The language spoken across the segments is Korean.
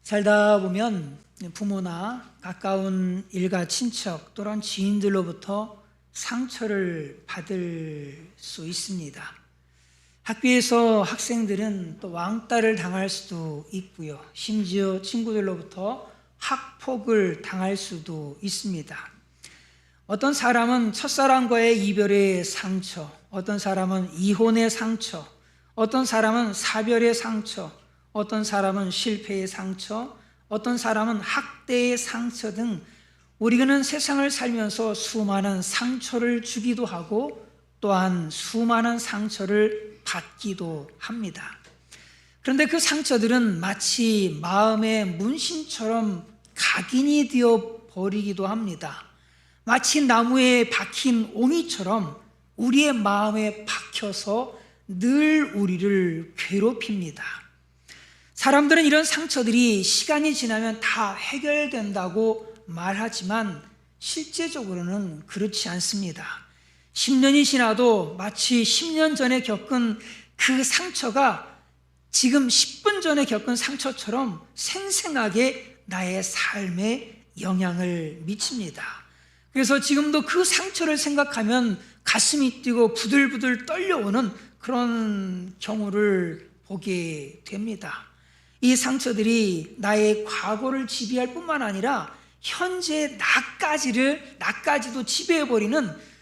살다 보면 부모나 가까운 일가 친척 또는 지인들로부터 상처를 받을 수 있습니다. 학교에서 학생들은 또 왕따를 당할 수도 있고요. 심지어 친구들로부터 학폭을 당할 수도 있습니다. 어떤 사람은 첫사랑과의 이별의 상처, 어떤 사람은 이혼의 상처, 어떤 사람은 사별의 상처, 어떤 사람은 실패의 상처, 어떤 사람은 학대의 상처 등 우리는 세상을 살면서 수많은 상처를 주기도 하고 또한 수많은 상처를 받기도 합니다. 그런데 그 상처들은 마치 마음의 문신처럼 각인이 되어 버리기도 합니다. 마치 나무에 박힌 옹이처럼 우리의 마음에 박혀서 늘 우리를 괴롭힙니다. 사람들은 이런 상처들이 시간이 지나면 다 해결된다고 말하지만 실제적으로는 그렇지 않습니다. 10년이 지나도 마치 10년 전에 겪은 그 상처가 지금 10분 전에 겪은 상처처럼 생생하게 나의 삶에 영향을 미칩니다. 그래서 지금도 그 상처를 생각하면 가슴이 뛰고 부들부들 떨려오는 그런 경우를 보게 됩니다. 이 상처들이 나의 과거를 지배할 뿐만 아니라 현재 나까지도 지배해버리는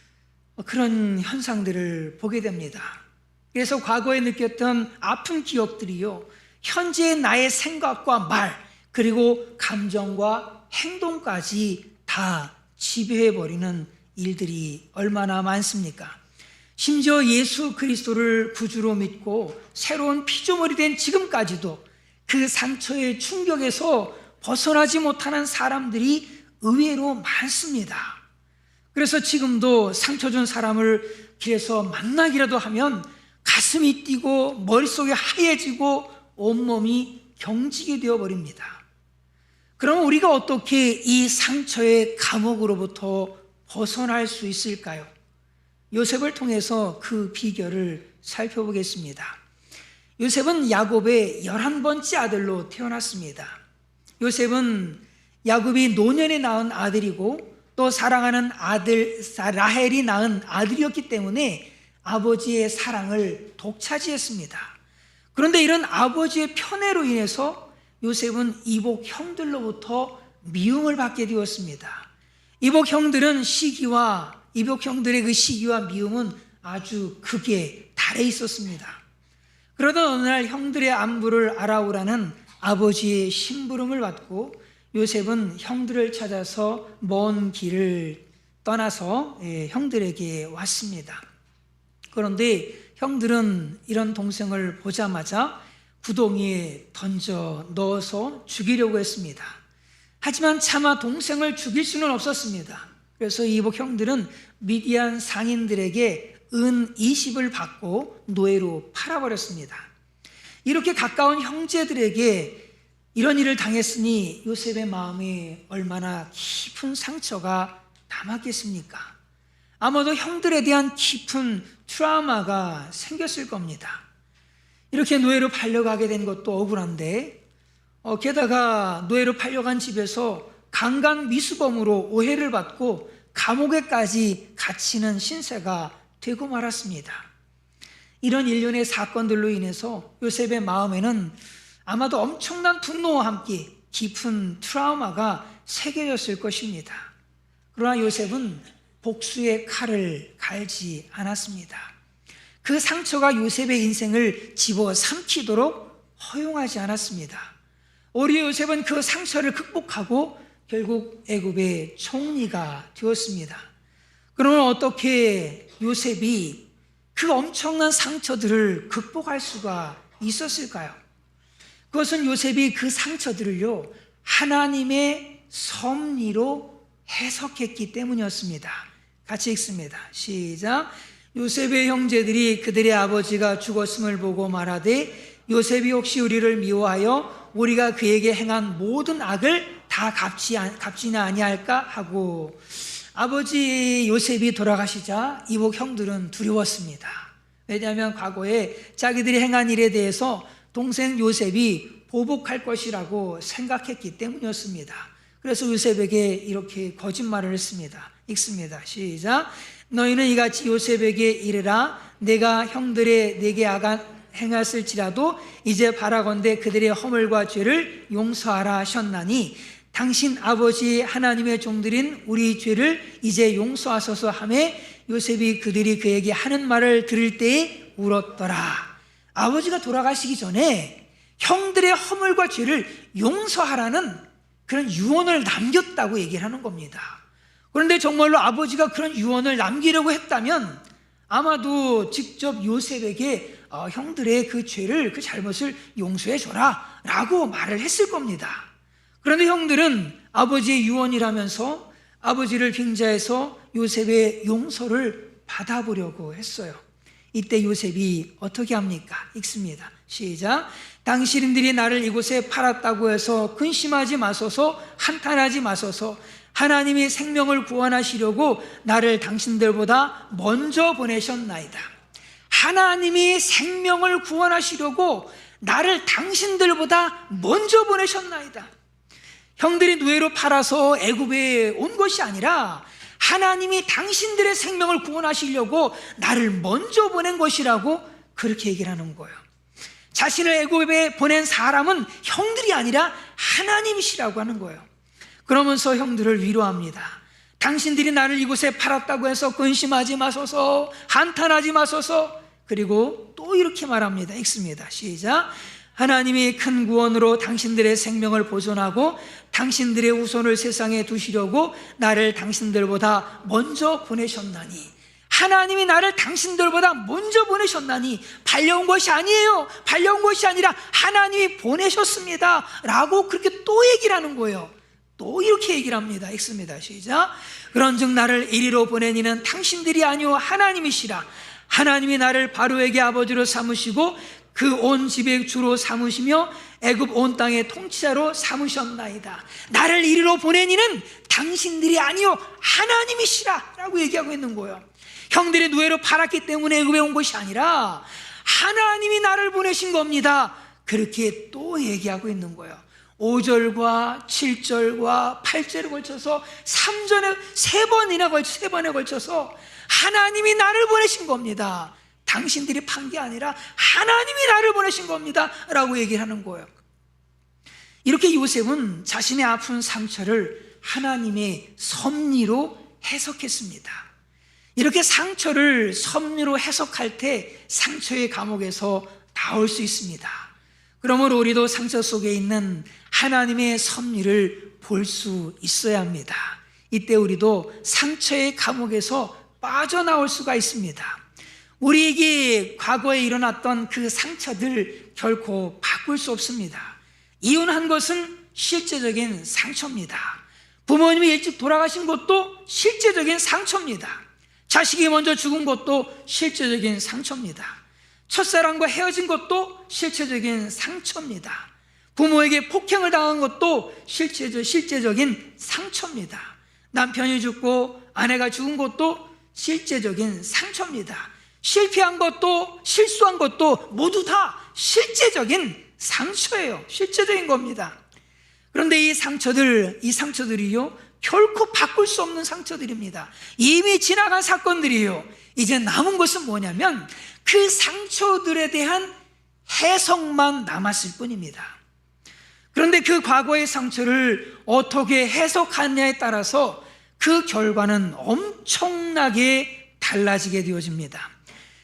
그런 현상들을 보게 됩니다. 그래서 과거에 느꼈던 아픈 기억들이요, 현재의 나의 생각과 말, 그리고 감정과 행동까지 다 지배해버리는 일들이 얼마나 많습니까? 심지어 예수 그리스도를 구주로 믿고 새로운 피조물이 된 지금까지도 그 상처의 충격에서 벗어나지 못하는 사람들이 의외로 많습니다. 그래서 지금도 상처 준 사람을 길에서 만나기라도 하면 가슴이 뛰고 머릿속이 하얘지고 온몸이 경직이 되어버립니다. 그럼 우리가 어떻게 이 상처의 감옥으로부터 벗어날 수 있을까요? 요셉을 통해서 그 비결을 살펴보겠습니다. 요셉은 야곱의 11번째 아들로 태어났습니다. 요셉은 야곱이 노년에 낳은 아들이고 또 사랑하는 아들 라헬이 낳은 아들이었기 때문에 아버지의 사랑을 독차지했습니다. 그런데 이런 아버지의 편애로 인해서 요셉은 이복 형들로부터 미움을 받게 되었습니다. 이복 형들의 그 시기와 미움은 아주 극에 달해 있었습니다. 그러던 어느 날 형들의 안부를 알아오라는 아버지의 심부름을 받고 요셉은 형들을 찾아서 먼 길을 떠나서 형들에게 왔습니다. 그런데 형들은 이런 동생을 보자마자 구덩이에 던져 넣어서 죽이려고 했습니다. 하지만 차마 동생을 죽일 수는 없었습니다. 그래서 이복 형들은 미디안 상인들에게 은 20을 받고 노예로 팔아버렸습니다. 이렇게 가까운 형제들에게 이런 일을 당했으니 요셉의 마음에 얼마나 깊은 상처가 남았겠습니까? 아마도 형들에 대한 깊은 트라우마가 생겼을 겁니다. 이렇게 노예로 팔려가게 된 것도 억울한데 게다가 노예로 팔려간 집에서 강간미수범으로 오해를 받고 감옥에까지 갇히는 신세가 되고 말았습니다. 이런 일련의 사건들로 인해서 요셉의 마음에는 아마도 엄청난 분노와 함께 깊은 트라우마가 새겨졌을 것입니다. 그러나 요셉은 복수의 칼을 갈지 않았습니다. 그 상처가 요셉의 인생을 집어삼키도록 허용하지 않았습니다. 오히려 요셉은 그 상처를 극복하고 결국 애굽의 총리가 되었습니다. 그러면 어떻게 요셉이 그 엄청난 상처들을 극복할 수가 있었을까요? 그것은 요셉이 그 상처들을요, 하나님의 섭리로 해석했기 때문이었습니다. 같이 읽습니다. 시작. 요셉의 형제들이 그들의 아버지가 죽었음을 보고 말하되 요셉이 혹시 우리를 미워하여 우리가 그에게 행한 모든 악을 다 갚지나 아니할까 하고, 아버지 요셉이 돌아가시자 이복 형들은 두려웠습니다. 왜냐하면 과거에 자기들이 행한 일에 대해서 동생 요셉이 보복할 것이라고 생각했기 때문이었습니다. 그래서 요셉에게 이렇게 거짓말을 했습니다. 읽습니다. 시작. 너희는 이같이 요셉에게 이르라. 내가 형들의 내게 악한 행했을지라도 이제 바라건대 그들의 허물과 죄를 용서하라 하셨나니 당신 아버지 하나님의 종들인 우리 죄를 이제 용서하소서 하매 요셉이 그들이 그에게 하는 말을 들을 때에 울었더라. 아버지가 돌아가시기 전에 형들의 허물과 죄를 용서하라는 그런 유언을 남겼다고 얘기를 하는 겁니다. 그런데 정말로 아버지가 그런 유언을 남기려고 했다면 아마도 직접 요셉에게 형들의 그 죄를, 그 잘못을 용서해 줘라 라고 말을 했을 겁니다. 그런데 형들은 아버지의 유언이라면서 아버지를 빙자해서 요셉의 용서를 받아보려고 했어요. 이때 요셉이 어떻게 합니까? 읽습니다. 시작. 당신들이 나를 이곳에 팔았다고 해서 근심하지 마소서, 한탄하지 마소서. 하나님이 생명을 구원하시려고 나를 당신들보다 먼저 보내셨나이다. 하나님이 생명을 구원하시려고 나를 당신들보다 먼저 보내셨나이다. 형들이 노예로 팔아서 애굽에 온 것이 아니라 하나님이 당신들의 생명을 구원하시려고 나를 먼저 보낸 것이라고 그렇게 얘기를 하는 거예요. 자신을 애굽에 보낸 사람은 형들이 아니라 하나님이시라고 하는 거예요. 그러면서 형들을 위로합니다. 당신들이 나를 이곳에 팔았다고 해서 근심하지 마소서, 한탄하지 마소서. 그리고 또 이렇게 말합니다. 읽습니다. 시작. 하나님이 큰 구원으로 당신들의 생명을 보존하고 당신들의 후손을 세상에 두시려고 나를 당신들보다 먼저 보내셨나니. 하나님이 나를 당신들보다 먼저 보내셨나니. 발려온 것이 아니에요. 발려온 것이 아니라 하나님이 보내셨습니다 라고 그렇게 또 얘기를 하는 거예요. 또 이렇게 얘기를 합니다. 읽습니다. 시작. 그런즉 나를 이리로 보낸 이는 당신들이 아니오 하나님이시라. 하나님이 나를 바로에게 아버지로 삼으시고 그 온 집의 주로 삼으시며 애굽 온 땅의 통치자로 삼으셨나이다. 나를 이리로 보낸 이는 당신들이 아니오 하나님이시라 라고 얘기하고 있는 거예요. 형들이 노예로 팔았기 때문에 애굽에 온 것이 아니라 하나님이 나를 보내신 겁니다. 그렇게 또 얘기하고 있는 거예요. 5절과 7절과 8절에 걸쳐서 3절에 세 번에 걸쳐서 하나님이 나를 보내신 겁니다. 당신들이 판 게 아니라 하나님이 나를 보내신 겁니다 라고 얘기를 하는 거예요. 이렇게 요셉은 자신의 아픈 상처를 하나님의 섭리로 해석했습니다. 이렇게 상처를 섭리로 해석할 때 상처의 감옥에서 나올 수 있습니다. 그러므로 우리도 상처 속에 있는 하나님의 섭리를 볼 수 있어야 합니다. 이때 우리도 상처의 감옥에서 빠져나올 수가 있습니다. 우리에게 과거에 일어났던 그 상처들 결코 바꿀 수 없습니다. 이혼한 것은 실제적인 상처입니다. 부모님이 일찍 돌아가신 것도 실제적인 상처입니다. 자식이 먼저 죽은 것도 실제적인 상처입니다. 첫사랑과 헤어진 것도 실제적인 상처입니다. 부모에게 폭행을 당한 것도 실제적인 상처입니다. 남편이 죽고 아내가 죽은 것도 실제적인 상처입니다. 실패한 것도 실수한 것도 모두 다 실제적인 상처예요. 실제적인 겁니다. 그런데 이 상처들이요 결코 바꿀 수 없는 상처들입니다. 이미 지나간 사건들이에요. 이제 남은 것은 뭐냐면 그 상처들에 대한 해석만 남았을 뿐입니다. 그런데 그 과거의 상처를 어떻게 해석하느냐에 따라서 그 결과는 엄청나게 달라지게 되어집니다.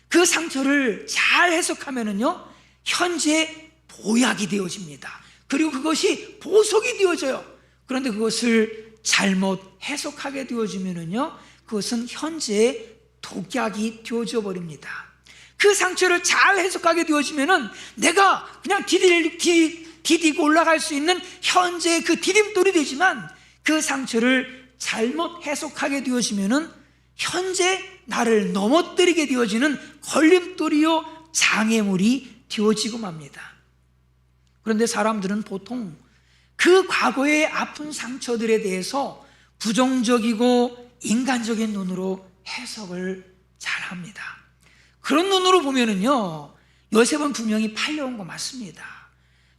그 상처를 잘 해석하면은요, 현재 보약이 되어집니다. 그리고 그것이 보석이 되어져요. 그런데 그것을 잘못 해석하게 되어지면은요, 그것은 현재 독약이 되어져 버립니다. 그 상처를 잘 해석하게 되어지면은 내가 그냥 디디고 올라갈 수 있는 현재의 그 디딤돌이 되지만 그 상처를 잘못 해석하게 되어지면은 현재 나를 넘어뜨리게 되어지는 걸림돌이요 장애물이 되어지고 맙니다. 그런데 사람들은 보통 그 과거의 아픈 상처들에 대해서 부정적이고 인간적인 눈으로 해석을 잘합니다. 그런 눈으로 보면은요, 요셉은 분명히 팔려온 거 맞습니다.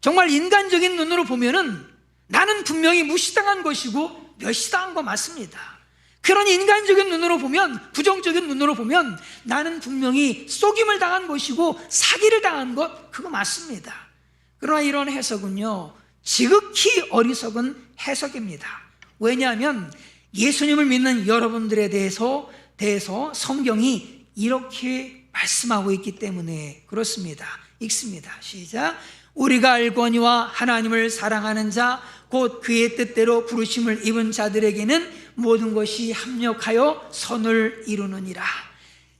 정말 인간적인 눈으로 보면은 나는 분명히 무시당한 것이고 멸시당한 거 맞습니다. 그런 인간적인 눈으로 보면, 부정적인 눈으로 보면 나는 분명히 속임을 당한 것이고 사기를 당한 것, 그거 맞습니다. 그러나 이런 해석은요, 지극히 어리석은 해석입니다. 왜냐하면 예수님을 믿는 여러분들에 대해서 성경이 이렇게 말씀하고 있기 때문에 그렇습니다. 읽습니다. 시작. 우리가 알거니와 하나님을 사랑하는 자 곧 그의 뜻대로 부르심을 입은 자들에게는 모든 것이 합력하여 선을 이루느니라.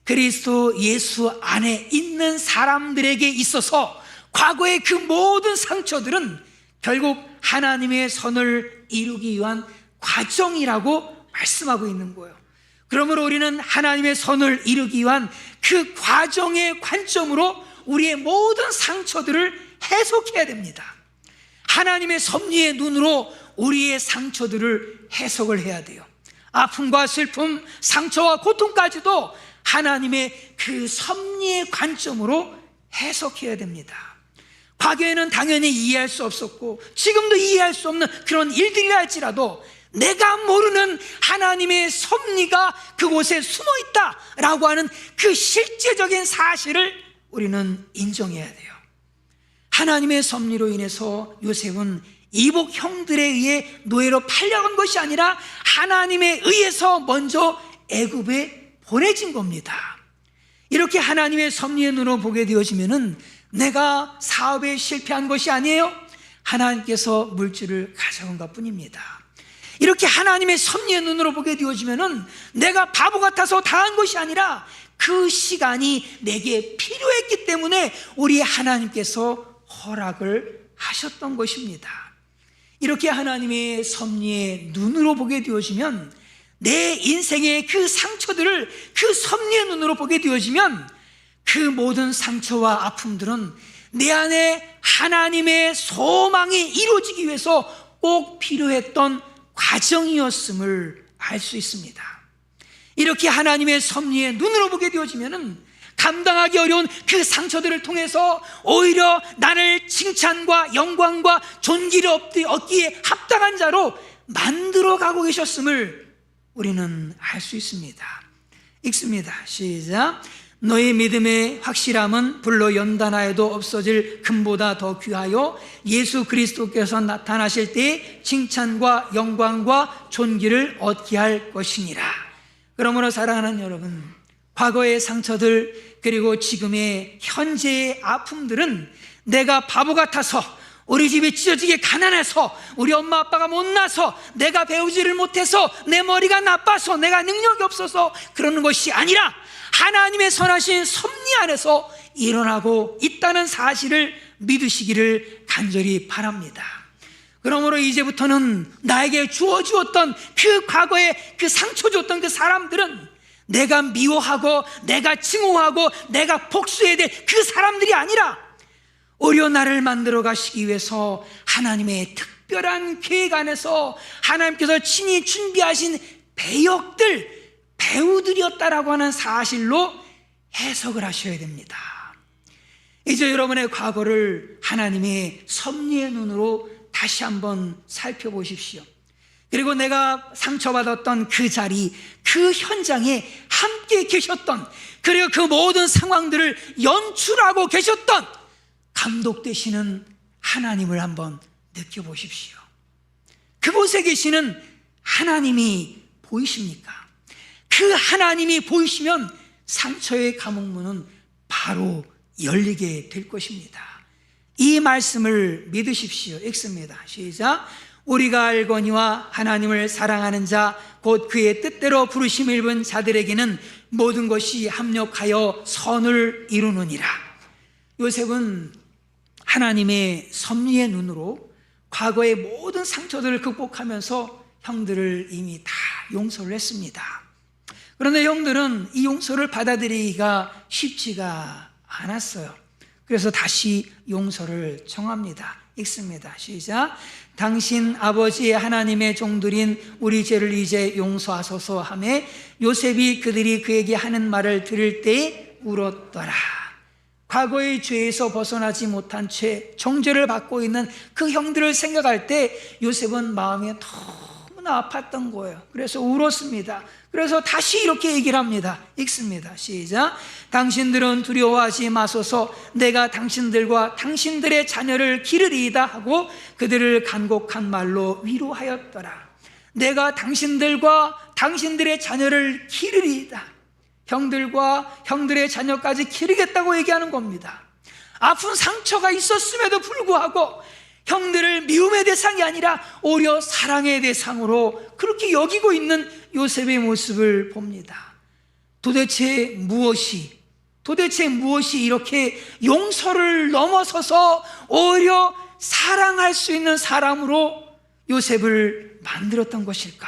그리스도 예수 안에 있는 사람들에게 있어서 과거의 그 모든 상처들은 결국 하나님의 선을 이루기 위한 과정이라고 말씀하고 있는 거예요. 그러므로 우리는 하나님의 선을 이루기 위한 그 과정의 관점으로 우리의 모든 상처들을 해석해야 됩니다. 하나님의 섭리의 눈으로 우리의 상처들을 해석을 해야 돼요. 아픔과 슬픔, 상처와 고통까지도 하나님의 그 섭리의 관점으로 해석해야 됩니다. 과거에는 당연히 이해할 수 없었고 지금도 이해할 수 없는 그런 일들이라 할지라도 내가 모르는 하나님의 섭리가 그곳에 숨어있다라고 하는 그 실제적인 사실을 우리는 인정해야 돼요. 하나님의 섭리로 인해서 요셉은 이복 형들에 의해 노예로 팔려간 것이 아니라 하나님에 의해서 먼저 애굽에 보내진 겁니다. 이렇게 하나님의 섭리의 눈으로 보게 되어지면은 내가 사업에 실패한 것이 아니에요. 하나님께서 물질을 가져온 것 뿐입니다. 이렇게 하나님의 섭리의 눈으로 보게 되어지면은 내가 바보 같아서 당한 것이 아니라 그 시간이 내게 필요했기 때문에 우리 하나님께서 허락을 하셨던 것입니다. 이렇게 하나님의 섭리의 눈으로 보게 되어지면 내 인생의 그 상처들을 그 섭리의 눈으로 보게 되어지면 그 모든 상처와 아픔들은 내 안에 하나님의 소망이 이루어지기 위해서 꼭 필요했던 과정이었음을 알 수 있습니다. 이렇게 하나님의 섭리의 눈으로 보게 되어지면 감당하기 어려운 그 상처들을 통해서 오히려 나를 칭찬과 영광과 존귀를 얻기에 합당한 자로 만들어 가고 계셨음을 우리는 알 수 있습니다. 읽습니다. 시작. 너희 믿음의 확실함은 불로 연단하여도 없어질 금보다 더 귀하여 예수 그리스도께서 나타나실 때에 칭찬과 영광과 존귀를 얻게 할 것이니라. 그러므로 사랑하는 여러분, 과거의 상처들 그리고 지금의 현재의 아픔들은 내가 바보 같아서, 우리 집이 찢어지게 가난해서, 우리 엄마 아빠가 못나서, 내가 배우지를 못해서, 내 머리가 나빠서, 내가 능력이 없어서 그러는 것이 아니라 하나님의 선하신 섭리 안에서 일어나고 있다는 사실을 믿으시기를 간절히 바랍니다. 그러므로 이제부터는 나에게 주어주었던 그 과거에 그 상처 줬던 그 사람들은 내가 미워하고 내가 증오하고 내가 복수해야 될 그 사람들이 아니라 오히려 나를 만들어 가시기 위해서 하나님의 특별한 계획 안에서 하나님께서 친히 준비하신 배역들, 배우들이었다라고 하는 사실로 해석을 하셔야 됩니다. 이제 여러분의 과거를 하나님의 섭리의 눈으로 다시 한번 살펴보십시오. 그리고 내가 상처받았던 그 자리, 그 현장에 함께 계셨던, 그리고 그 모든 상황들을 연출하고 계셨던 감독 되시는 하나님을 한번 느껴보십시오. 그곳에 계시는 하나님이 보이십니까? 그 하나님이 보이시면 상처의 감옥문은 바로 열리게 될 것입니다. 이 말씀을 믿으십시오. 읽습니다. 시작. 우리가 알거니와 하나님을 사랑하는 자 곧 그의 뜻대로 부르심을 입은 자들에게는 모든 것이 합력하여 선을 이루느니라. 요셉은 하나님의 섭리의 눈으로 과거의 모든 상처들을 극복하면서 형들을 이미 다 용서를 했습니다. 그런데 형들은 이 용서를 받아들이기가 쉽지가 않았어요. 그래서 다시 용서를 청합니다. 읽습니다. 시작. 당신 아버지의 하나님의 종들인 우리 죄를 이제 용서하소서 하매 요셉이 그들이 그에게 하는 말을 들을 때에 울었더라. 과거의 죄에서 벗어나지 못한 죄, 정죄를 받고 있는 그 형들을 생각할 때 요셉은 마음이 너무나 아팠던 거예요. 그래서 울었습니다. 그래서 다시 이렇게 얘기를 합니다. 읽습니다. 시작. 당신들은 두려워하지 마소서. 내가 당신들과 당신들의 자녀를 기르리이다 하고 그들을 간곡한 말로 위로하였더라. 내가 당신들과 당신들의 자녀를 기르리이다. 형들과 형들의 자녀까지 기르겠다고 얘기하는 겁니다. 아픈 상처가 있었음에도 불구하고 형들을 미움의 대상이 아니라 오히려 사랑의 대상으로 그렇게 여기고 있는 요셉의 모습을 봅니다. 도대체 무엇이 이렇게 용서를 넘어서서 오히려 사랑할 수 있는 사람으로 요셉을 만들었던 것일까?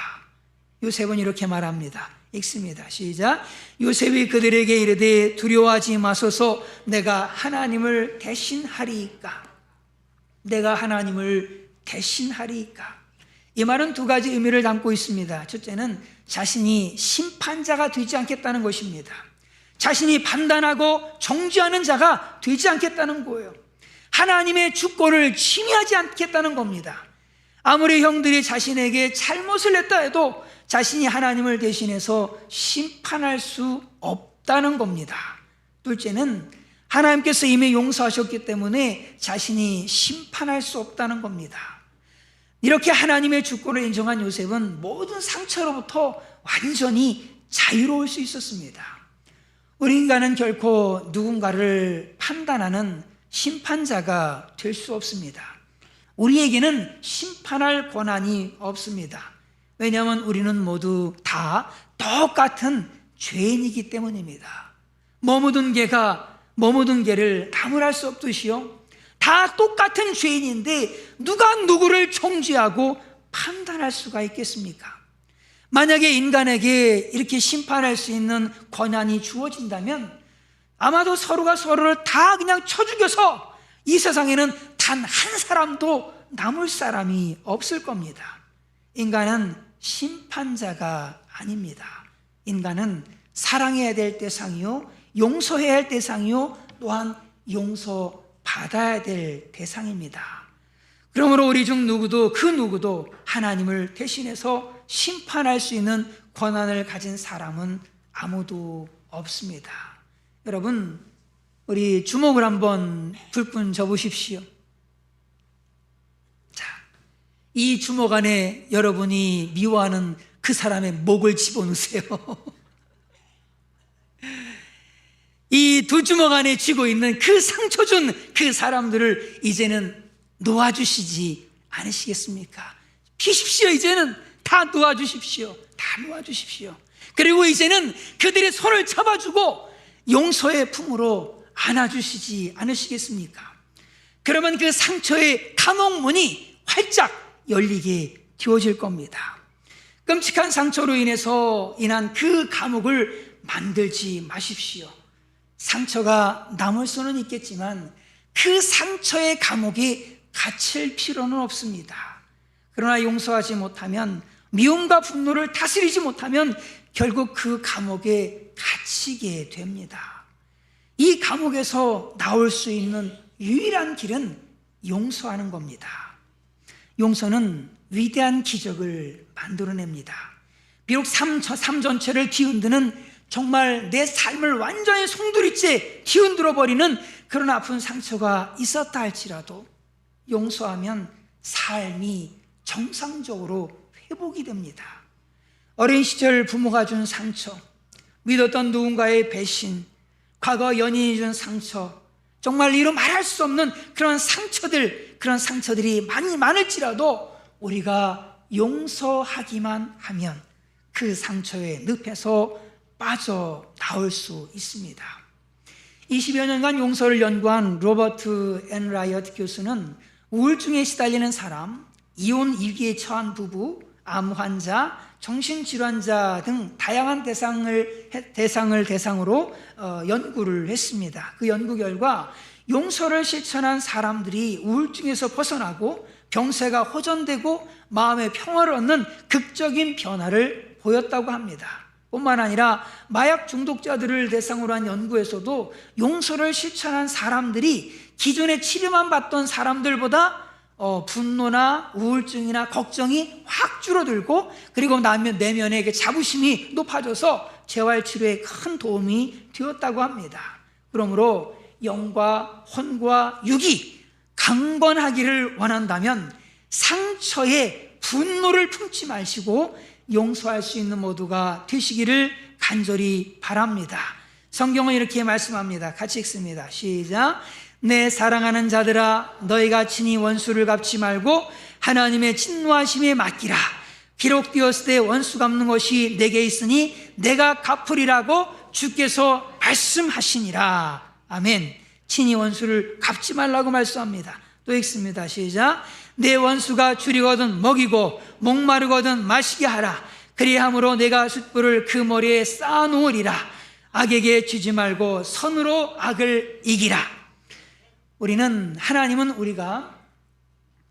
요셉은 이렇게 말합니다. 읽습니다. 시작. 요셉이 그들에게 이르되 두려워하지 마소서. 내가 하나님을 대신하리이까. 내가 하나님을 대신하리이까. 이 말은 두 가지 의미를 담고 있습니다. 첫째는 자신이 심판자가 되지 않겠다는 것입니다. 자신이 판단하고 정죄하는 자가 되지 않겠다는 거예요. 하나님의 주권을 침해하지 않겠다는 겁니다. 아무리 형들이 자신에게 잘못을 했다 해도 자신이 하나님을 대신해서 심판할 수 없다는 겁니다. 둘째는 하나님께서 이미 용서하셨기 때문에 자신이 심판할 수 없다는 겁니다. 이렇게 하나님의 주권을 인정한 요셉은 모든 상처로부터 완전히 자유로울 수 있었습니다. 우리 인간은 결코 누군가를 판단하는 심판자가 될 수 없습니다. 우리에게는 심판할 권한이 없습니다. 왜냐하면 우리는 모두 다 똑같은 죄인이기 때문입니다. 머무든 개를 나무랄 수 없듯이요, 다 똑같은 죄인인데 누가 누구를 정죄하고 판단할 수가 있겠습니까? 만약에 인간에게 이렇게 심판할 수 있는 권한이 주어진다면 아마도 서로가 서로를 다 그냥 쳐 죽여서 이 세상에는 단 한 사람도 남을 사람이 없을 겁니다. 인간은 심판자가 아닙니다. 인간은 사랑해야 될 대상이요, 용서해야 할 대상이요, 또한 용서받아야 될 대상입니다. 그러므로 우리 중 누구도 그 누구도 하나님을 대신해서 심판할 수 있는 권한을 가진 사람은 아무도 없습니다. 여러분, 우리 주먹을 한번 불끈 져보십시오. 자, 이 주먹 안에 여러분이 미워하는 그 사람의 목을 집어넣으세요. 이 두 주먹 안에 쥐고 있는 그 상처 준 그 사람들을 이제는 놓아주시지 않으시겠습니까? 피십시오. 이제는 다 놓아주십시오. 다 놓아주십시오. 그리고 이제는 그들의 손을 잡아주고 용서의 품으로 안아주시지 않으시겠습니까? 그러면 그 상처의 감옥문이 활짝 열리게 되어질 겁니다. 끔찍한 상처로 인한 그 감옥을 만들지 마십시오. 상처가 남을 수는 있겠지만 그 상처의 감옥에 갇힐 필요는 없습니다. 그러나 용서하지 못하면, 미움과 분노를 다스리지 못하면 결국 그 감옥에 갇히게 됩니다. 이 감옥에서 나올 수 있는 유일한 길은 용서하는 겁니다. 용서는 위대한 기적을 만들어냅니다. 비록 삶 전체를 뒤흔드는, 정말 내 삶을 완전히 송두리째 뒤흔들어 버리는 그런 아픈 상처가 있었다 할지라도 용서하면 삶이 정상적으로 회복이 됩니다. 어린 시절 부모가 준 상처, 믿었던 누군가의 배신, 과거 연인이 준 상처, 정말 이루 말할 수 없는 그런 상처들이 많을지라도 우리가 용서하기만 하면 그 상처의 늪에서 빠져나올 수 있습니다. 20여 년간 용서를 연구한 로버트 앤 라이엇 교수는 우울증에 시달리는 사람, 이혼 위기에 처한 부부, 암 환자, 정신질환자 등 다양한 대상으로 연구를 했습니다. 그 연구 결과 용서를 실천한 사람들이 우울증에서 벗어나고 병세가 호전되고 마음의 평화를 얻는 극적인 변화를 보였다고 합니다. 뿐만 아니라 마약 중독자들을 대상으로 한 연구에서도 용서를 실천한 사람들이 기존에 치료만 받던 사람들보다 분노나 우울증이나 걱정이 확 줄어들고, 그리고 내면의 자부심이 높아져서 재활치료에 큰 도움이 되었다고 합니다. 그러므로 영과 혼과 육이 강건하기를 원한다면 상처에 분노를 품지 마시고 용서할 수 있는 모두가 되시기를 간절히 바랍니다. 성경은 이렇게 말씀합니다. 같이 읽습니다. 시작. 내 사랑하는 자들아, 너희가 친히 원수를 갚지 말고 하나님의 진노하심에 맡기라. 기록되었을 때 원수 갚는 것이 내게 있으니 내가 갚으리라고 주께서 말씀하시니라. 아멘. 친히 원수를 갚지 말라고 말씀합니다. 또 읽습니다. 시작. 내 원수가 줄이거든 먹이고 목마르거든 마시게 하라. 그리함으로 내가 숯불을 그 머리에 쌓아놓으리라. 악에게 지지 말고 선으로 악을 이기라. 하나님은 우리가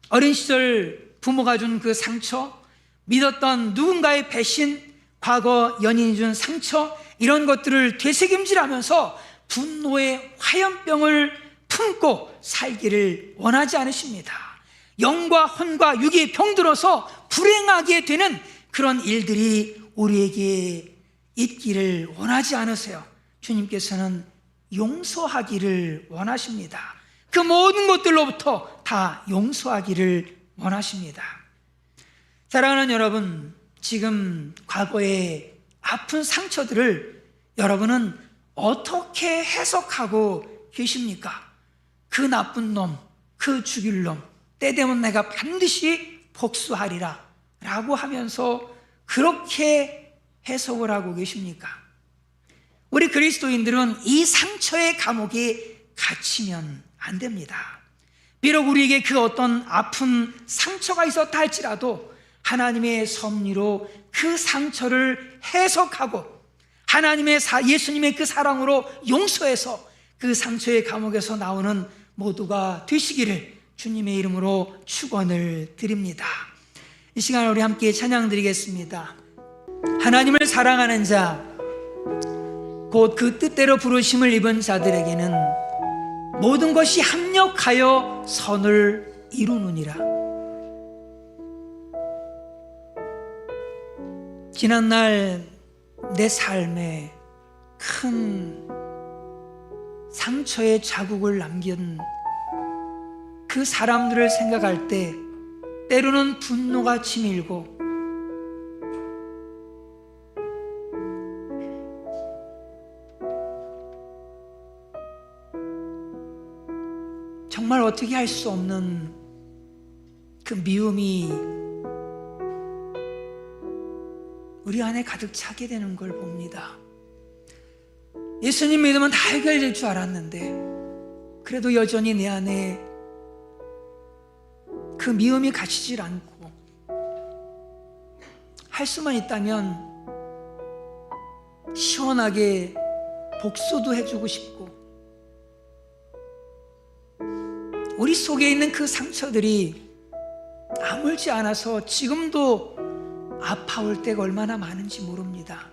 어린 시절 부모가 준 그 상처, 믿었던 누군가의 배신, 과거 연인이 준 상처, 이런 것들을 되새김질하면서 분노의 화염병을 품고 살기를 원하지 않으십니다. 영과 혼과 육이 병들어서 불행하게 되는 그런 일들이 우리에게 있기를 원하지 않으세요. 주님께서는 용서하기를 원하십니다. 그 모든 것들로부터 다 용서하기를 원하십니다. 사랑하는 여러분, 지금 과거의 아픈 상처들을 여러분은 어떻게 해석하고 계십니까? 그 나쁜 놈, 그 죽일 놈, 때 되면 내가 반드시 복수하리라 라고 하면서 그렇게 해석을 하고 계십니까? 우리 그리스도인들은 이 상처의 감옥에 갇히면 안 됩니다. 비록 우리에게 그 어떤 아픈 상처가 있었다 할지라도 하나님의 섭리로 그 상처를 해석하고 예수님의 그 사랑으로 용서해서 그 상처의 감옥에서 나오는 모두가 되시기를 주님의 이름으로 축원을 드립니다. 이 시간에 우리 함께 찬양 드리겠습니다. 하나님을 사랑하는 자, 곧 그 뜻대로 부르심을 입은 자들에게는 모든 것이 합력하여 선을 이루느니라. 지난날 내 삶에 큰 상처의 자국을 남긴 그 사람들을 생각할 때 때로는 분노가 치밀고 정말 어떻게 할 수 없는 그 미움이 우리 안에 가득 차게 되는 걸 봅니다. 예수님 믿으면 다 해결될 줄 알았는데 그래도 여전히 내 안에 그 미움이 갇히질 않고, 할 수만 있다면 시원하게 복수도 해주고 싶고, 우리 속에 있는 그 상처들이 아물지 않아서 지금도 아파올 때가 얼마나 많은지 모릅니다.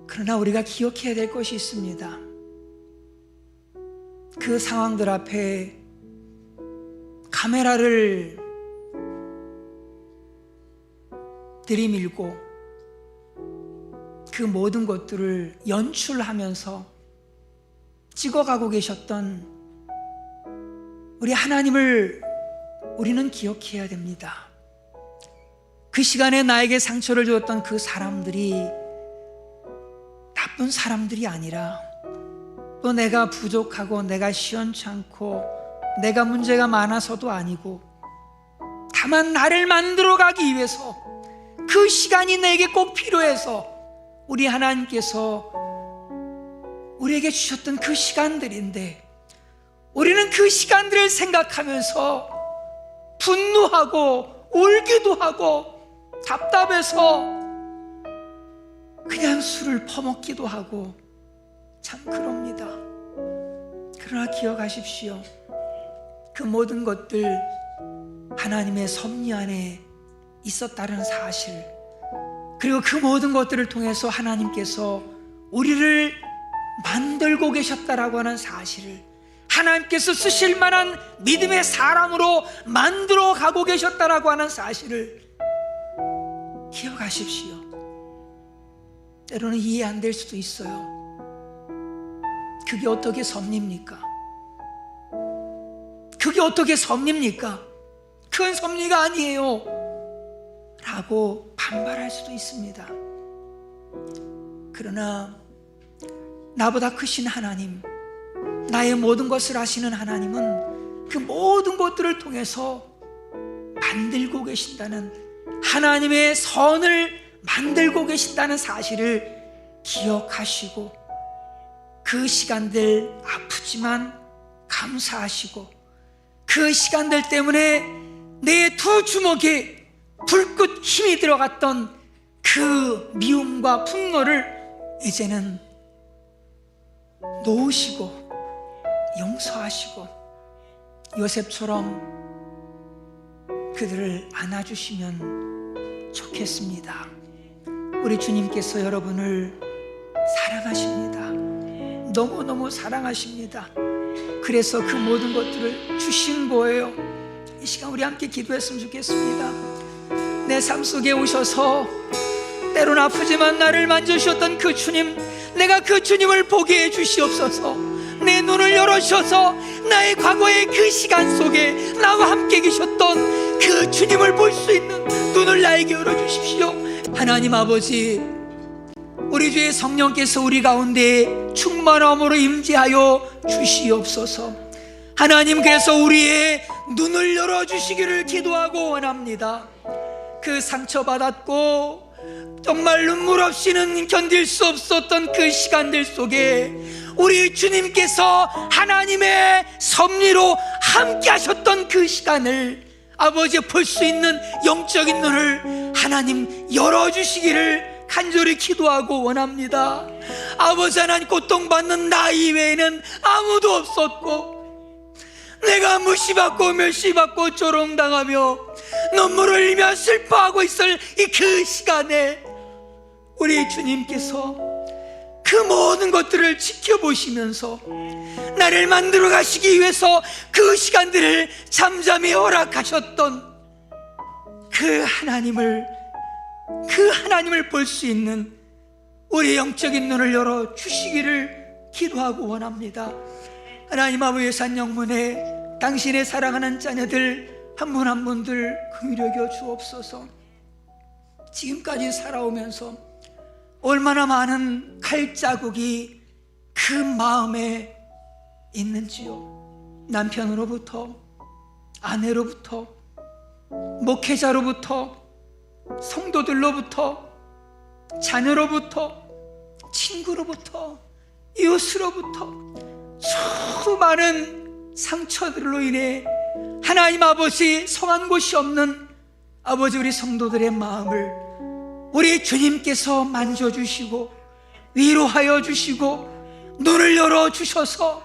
그러나 우리가 기억해야 될 것이 있습니다. 그 상황들 앞에 카메라를 들이밀고 그 모든 것들을 연출하면서 찍어가고 계셨던 우리 하나님을 우리는 기억해야 됩니다. 그 시간에 나에게 상처를 주었던 그 사람들이 나쁜 사람들이 아니라, 또 내가 부족하고 내가 시원찮고 내가 문제가 많아서도 아니고, 다만 나를 만들어가기 위해서 그 시간이 내게 꼭 필요해서 우리 하나님께서 우리에게 주셨던 그 시간들인데, 우리는 그 시간들을 생각하면서 분노하고 울기도 하고 답답해서 그냥 술을 퍼먹기도 하고 참 그럽니다. 그러나 기억하십시오. 그 모든 것들 하나님의 섭리 안에 있었다는 사실, 그리고 그 모든 것들을 통해서 하나님께서 우리를 만들고 계셨다라고 하는 사실을, 하나님께서 쓰실 만한 믿음의 사람으로 만들어 가고 계셨다라고 하는 사실을 기억하십시오. 때로는 이해 안 될 수도 있어요. 그게 어떻게 섭리입니까? 그게 어떻게 섭리입니까? 그건 섭리가 아니에요 라고 반발할 수도 있습니다. 그러나 나보다 크신 하나님, 나의 모든 것을 아시는 하나님은 그 모든 것들을 통해서 만들고 계신다는, 하나님의 선을 만들고 계신다는 사실을 기억하시고, 그 시간들 아프지만 감사하시고, 그 시간들 때문에 내 두 주먹에 불꽃 힘이 들어갔던 그 미움과 분노를 이제는 놓으시고 용서하시고 요셉처럼 그들을 안아주시면 좋겠습니다. 우리 주님께서 여러분을 사랑하십니다. 너무너무 사랑하십니다. 그래서 그 모든 것들을 주신 거예요. 이 시간 우리 함께 기도했으면 좋겠습니다. 내 삶 속에 오셔서 때론 아프지만 나를 만져주셨던 그 주님, 내가 그 주님을 보게 해주시옵소서. 내 눈을 열어주셔서 나의 과거의 그 시간 속에 나와 함께 계셨던 그 주님을 볼 수 있는 눈을 나에게 열어주십시오. 하나님 아버지, 우리 주의 성령께서 우리 가운데 충만함으로 임재하여 주시옵소서. 하나님, 그래서 우리의 눈을 열어주시기를 기도하고 원합니다. 그 상처받았고 정말 눈물 없이는 견딜 수 없었던 그 시간들 속에 우리 주님께서 하나님의 섭리로 함께 하셨던 그 시간을 아버지 볼 수 있는 영적인 눈을 하나님 열어주시기를 간절히 기도하고 원합니다. 아버지 하나님, 고통받는 나 이외에는 아무도 없었고 내가 무시받고 멸시받고 조롱당하며 눈물을 흘리며 슬퍼하고 있을 이 그 시간에 우리 주님께서 그 모든 것들을 지켜보시면서 나를 만들어 가시기 위해서 그 시간들을 잠잠히 허락하셨던 그 하나님을 볼 수 있는 우리 영적인 눈을 열어 주시기를 기도하고 원합니다. 하나님 아버지의 산영문에 당신의 사랑하는 자녀들 한 분 한 분들 긍휼히 여겨 주옵소서. 지금까지 살아오면서 얼마나 많은 칼자국이 그 마음에 있는지요. 남편으로부터, 아내로부터, 목회자로부터, 성도들로부터, 자녀로부터, 친구로부터, 이웃으로부터 수많은 상처들로 인해 하나님 아버지 성한 곳이 없는 아버지 우리 성도들의 마음을 우리 주님께서 만져주시고 위로하여 주시고 눈을 열어주셔서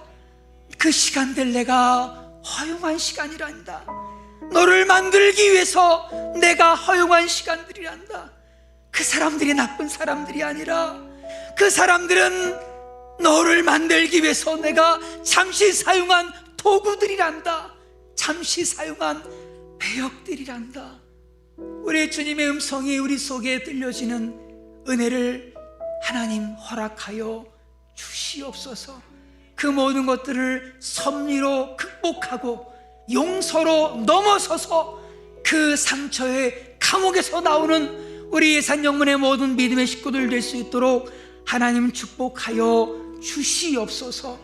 그 시간들 내가 허용한 시간이란다, 너를 만들기 위해서 내가 허용한 시간들이란다. 그 사람들이 나쁜 사람들이 아니라 그 사람들은 너를 만들기 위해서 내가 잠시 사용한 도구들이란다, 잠시 사용한 배역들이란다. 우리 주님의 음성이 우리 속에 들려지는 은혜를 하나님 허락하여 주시옵소서. 그 모든 것들을 섭리로 극복하고 용서로 넘어서서 그 상처의 감옥에서 나오는 우리 예산영문의 모든 믿음의 식구들 될 수 있도록 하나님 축복하여 주시옵소서.